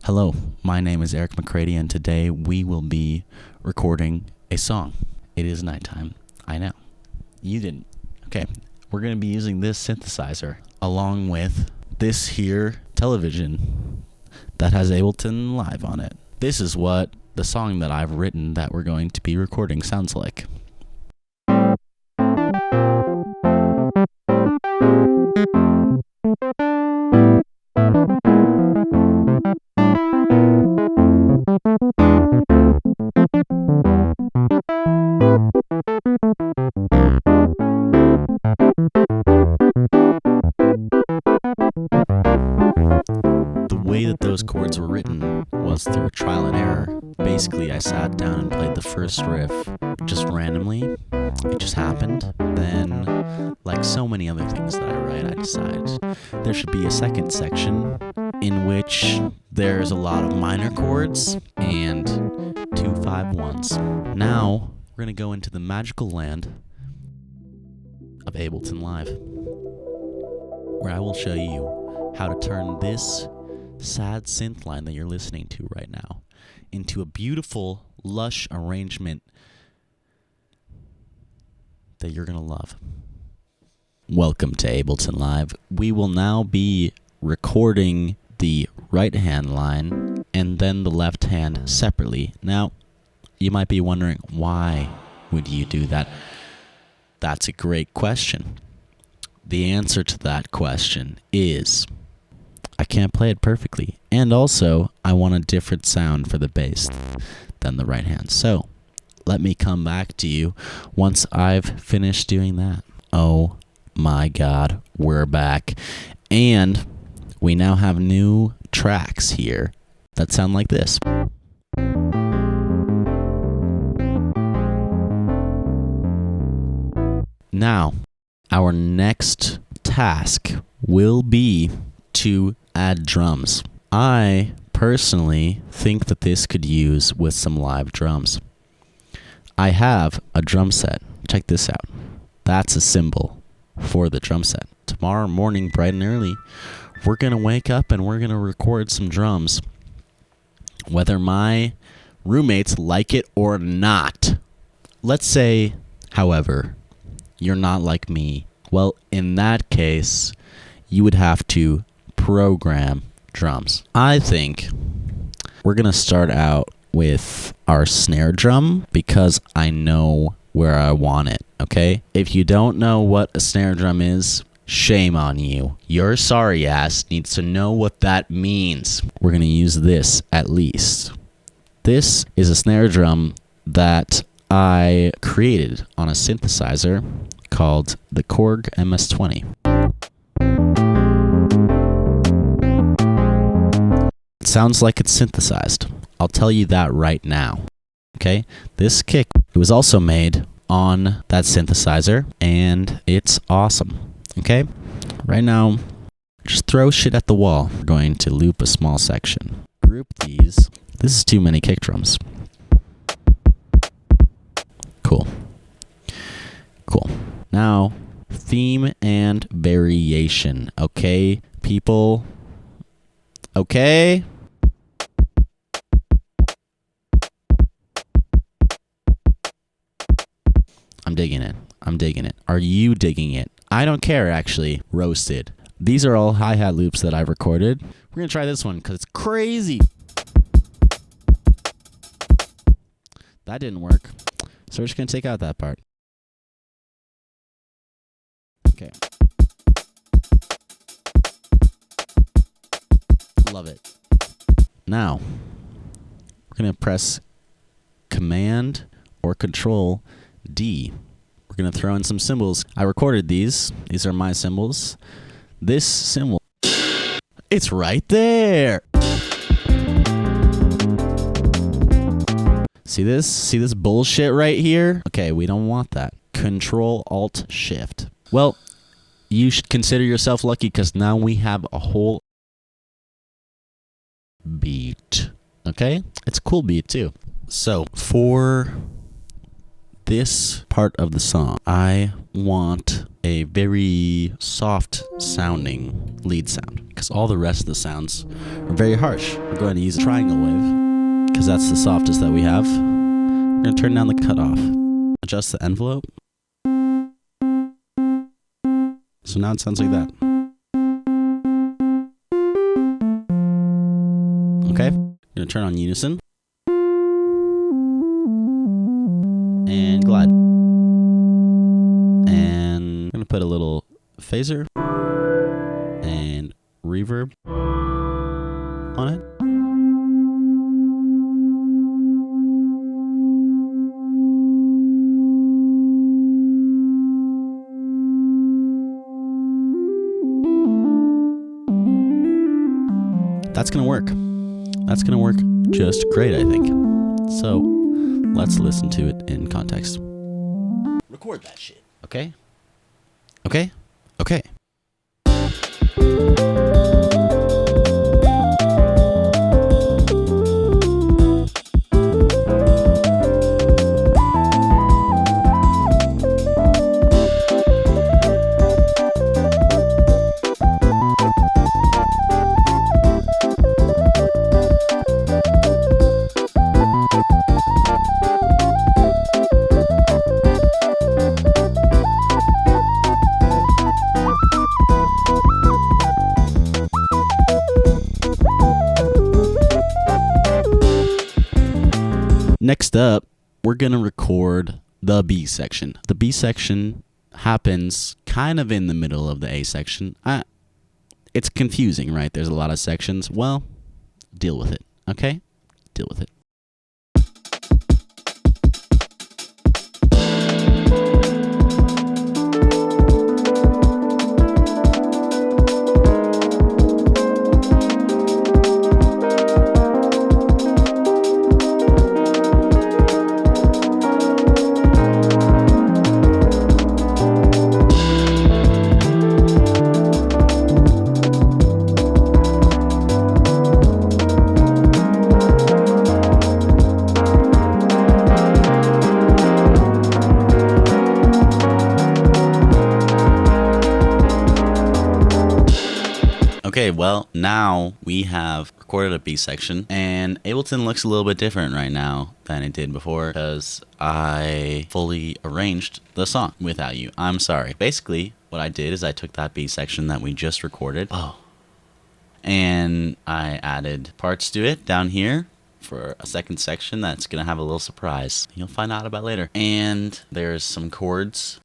Hello, my name is Eric McCready, and today we will be recording a song. It is nighttime. I know. You didn't. Okay, we're going to be using this synthesizer along with this here television that has Ableton Live on it. This is what the song that I've written that we're going to be recording sounds like. The way that those chords were written was through trial and error. Basically, I sat down and played the first riff just randomly. It just happened. Then, like so many other things that I write, I decided there should be a second section in which there's a lot of minor chords and 2 5/1s. Now, we're going to go into the magical land of Ableton Live, where I will show you how to turn this sad synth line that you're listening to right now into a beautiful, lush arrangement that you're going to love. Welcome to Ableton Live. We will now be recording the right hand line and then the left hand separately. Now, you might be wondering, why would you do that? That's a great question. The answer to that question is I can't play it perfectly. And also, I want a different sound for the bass than the right hand. So, let me come back to you once I've finished doing that. Oh my God, we're back. And we now have new tracks here that sound like this. Now, our next task will be to add drums. I personally think that this could use with some live drums. I have a drum set. Check this out. That's a cymbal for the drum set. Tomorrow morning, bright and early, we're going to wake up and we're going to record some drums. Whether my roommates like it or not. Let's say, however, you're not like me. Well, in that case, you would have to program drums. I think we're going to start out with our snare drum because I know where I want it, okay? If you don't know what a snare drum is, shame on you. Your sorry ass needs to know what that means. We're going to use this at least. This is a snare drum that I created on a synthesizer called the Korg MS-20. It sounds like it's synthesized. I'll tell you that right now. Okay? This kick, it was also made on that synthesizer, and it's awesome. Okay? Right now, just throw shit at the wall. We're going to loop a small section. Group these. This is too many kick drums. Cool. Cool. Now, theme and variation. Okay, people? Okay? I'm digging it. I'm digging it. Are you digging it? I don't care, actually. Roasted. These are all hi-hat loops that I've recorded. We're going to try this one because it's crazy. That didn't work. So we're just going to take out that part. Okay. Love it. Now, we're going to press Command or Control D. We're going to throw in some cymbals. I recorded these. These are my cymbals. This cymbal, it's right there. See this? See this bullshit right here? Okay, we don't want that. Control Alt Shift. Well, you should consider yourself lucky because now we have a whole beat. Okay? It's a cool beat too. So, for this part of the song, I want a very soft sounding lead sound, because all the rest of the sounds are very harsh. We're going to use a triangle wave because that's the softest that we have. We're going to turn down the cutoff, adjust the envelope. So now it sounds like that. Okay, I'm going to turn on unison and glide. And I'm going to put a little phaser and reverb on it. That's going to work. That's going to work just great, I think. So let's listen to it in context. Record that shit. Okay? Okay? Okay. Next up, we're going to record the B section. The B section happens kind of in the middle of the A section. It's confusing, right? There's a lot of sections. Well, deal with it, okay? Deal with it. Okay, well, now we have recorded a B section, and Ableton looks a little bit different right now than it did before because I fully arranged the song without you. I'm sorry. Basically, what I did is I took that B section that we just recorded, and I added parts to it down here for a second section that's going to have a little surprise you'll find out about later. And there's some chords.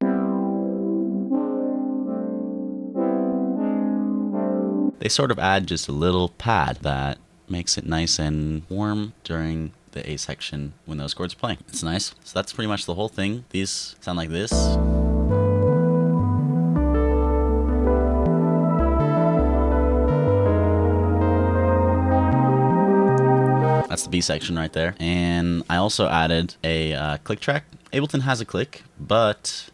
They sort of add just a little pad that makes it nice and warm during the A section when those chords are playing. It's nice. So that's pretty much the whole thing. These sound like this. That's the B section right there. And I also added a click track. Ableton has a click, but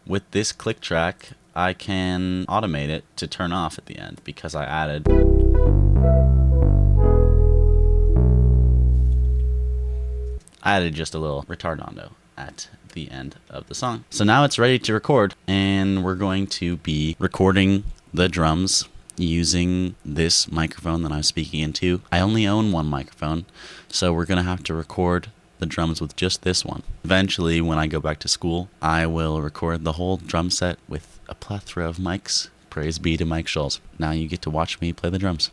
with this click track, I can automate it to turn off at the end because I added just a little retardando at the end of the song. So now it's ready to record, and we're going to be recording the drums using this microphone that I'm speaking into. I only own one microphone, so we're going to have to record the drums with just this one. Eventually, when I go back to school, I will record the whole drum set with a plethora of mics. Praise be to Mike Schulz. Now you get to watch me play the drums.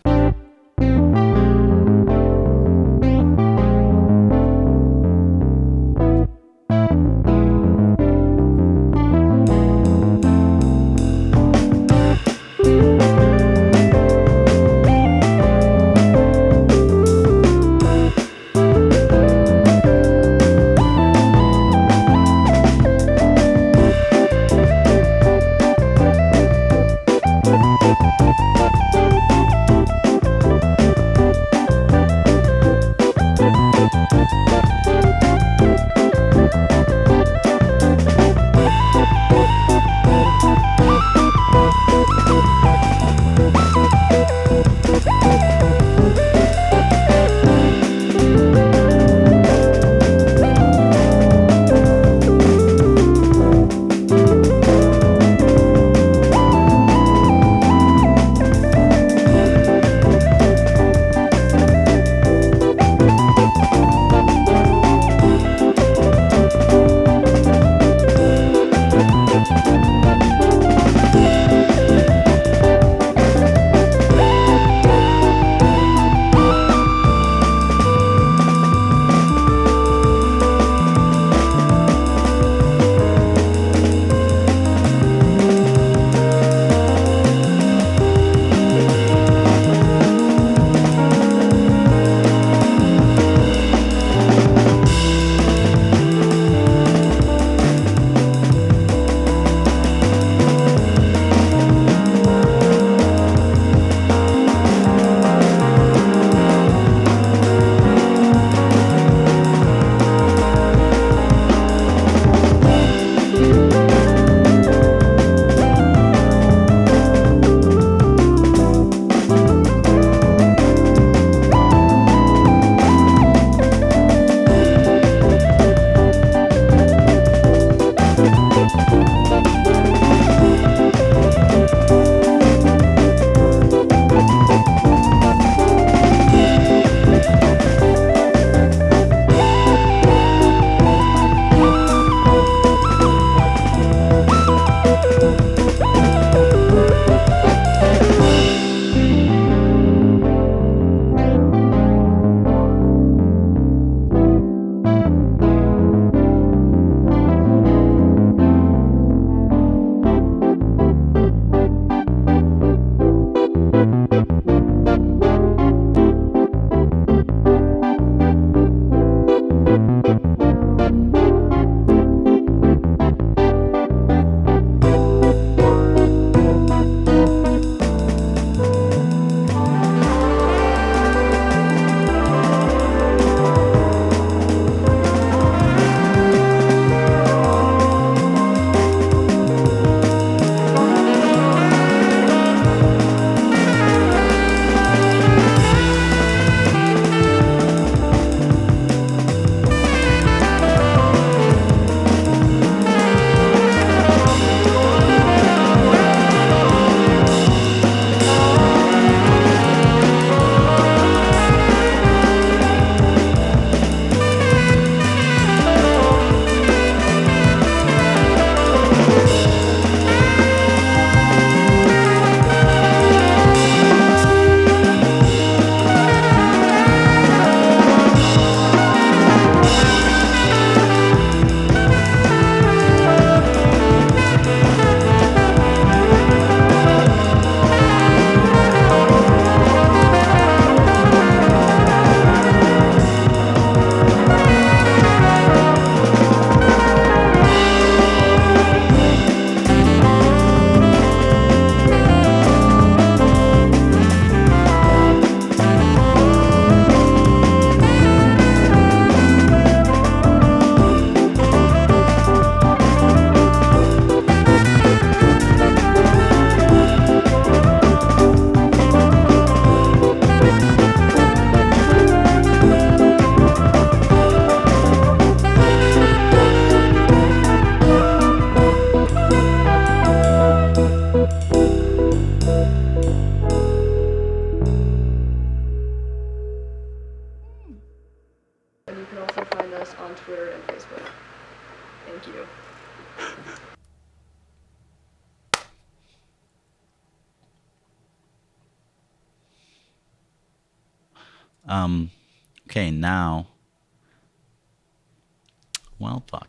us on Twitter and Facebook. Thank you. Okay, now, well, fuck.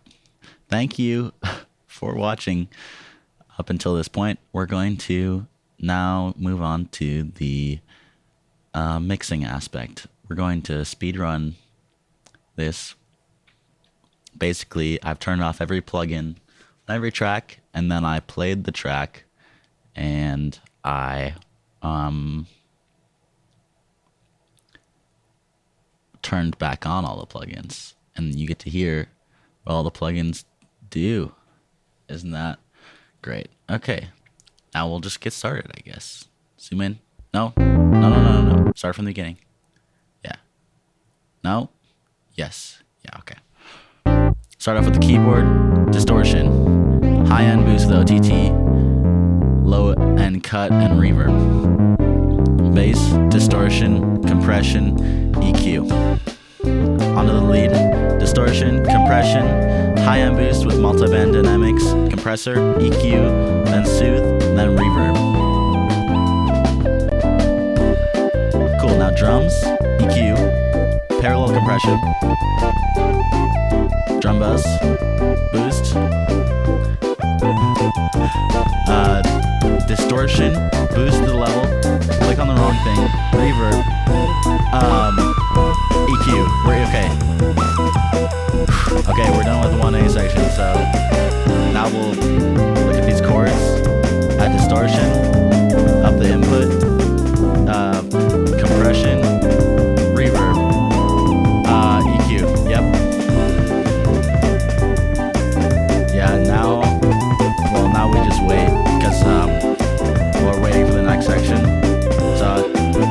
Thank you for watching up until this point. We're going to now move on to the mixing aspect. We're going to speedrun this. Basically, I've turned off every plugin on every track, and then I played the track, and I turned back on all the plugins, and you get to hear what all the plugins do. Isn't that great? Okay, now we'll just get started, I guess. Zoom in. No. Start from the beginning. Yeah. No. Yes. Yeah, okay. Start off with the keyboard, distortion, high-end boost with OTT, low-end cut and reverb, bass, distortion, compression, EQ. Onto the lead, distortion, compression, high-end boost with multi-band dynamics, compressor, EQ, then soothe, then reverb. Cool, now drums, EQ, parallel compression, drum bass, boost, distortion, boost to the level, click on the wrong thing, reverb, EQ. We're okay. Okay, we're done with the 1A section, so now we'll look at these chords, add distortion, up the input, compression, reverb, EQ. Yep. Yeah, now we just wait, because we're waiting for the next section. So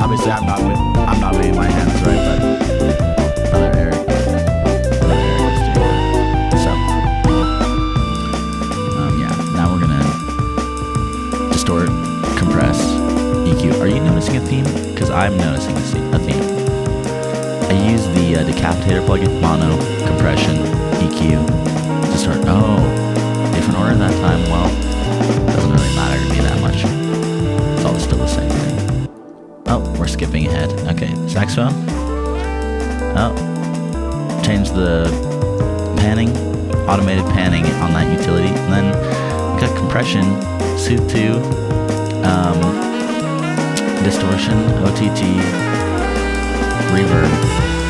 obviously I'm not waving my hands, right? But other Eric is doing that. So yeah, now we're gonna distort, compress, EQ. Are you noticing a theme? Because I'm noticing a theme. I use the decapitator plugin, mono, compression, EQ, distort. Oh, different order that time. Well, doesn't really matter to me that much. It's all still the same thing. Oh, we're skipping ahead. Okay, saxophone. Oh, change the panning, automated panning on that utility, and then got compression, soothe to, distortion, OTT, reverb,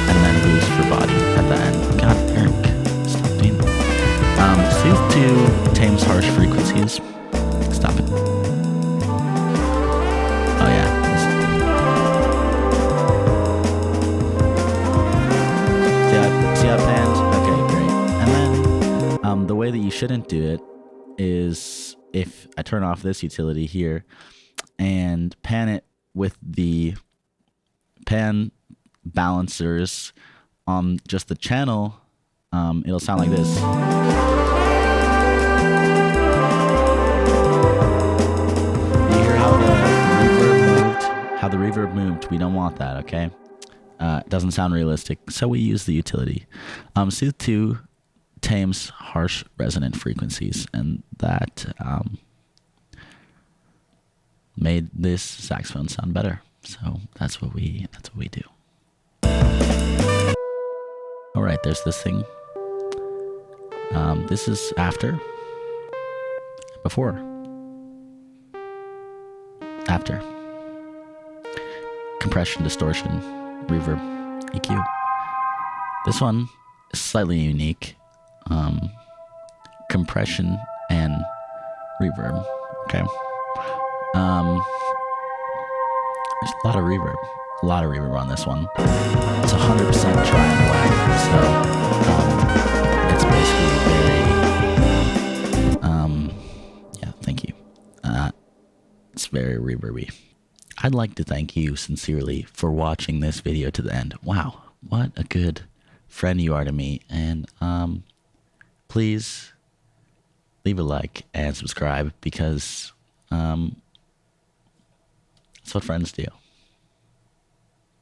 and then boost for body at the end. God, Eric, stop doing that. Soothe to tames harsh frequencies. Stop it. Oh yeah. See how it pans? Okay, great. And then the way that you shouldn't do it is if I turn off this utility here and pan it with the pan balancers on just the channel, it'll sound like this. You hear how the reverb moved? We don't want that, okay? It doesn't sound realistic, so we use the utility. Soothe 2 tames harsh resonant frequencies, and that made this saxophone sound better. So that's what we do. All right, there's this thing. This is after, before, after, compression, distortion, reverb, EQ. This one is slightly unique. Compression and reverb. Okay. There's a lot of reverb. On this one. It's 100% dry and wet, so it's basically very. Yeah, thank you. It's very reverby. I'd like to thank you sincerely for watching this video to the end. Wow, what a good friend you are to me. And please leave a like and subscribe, because that's what friends do.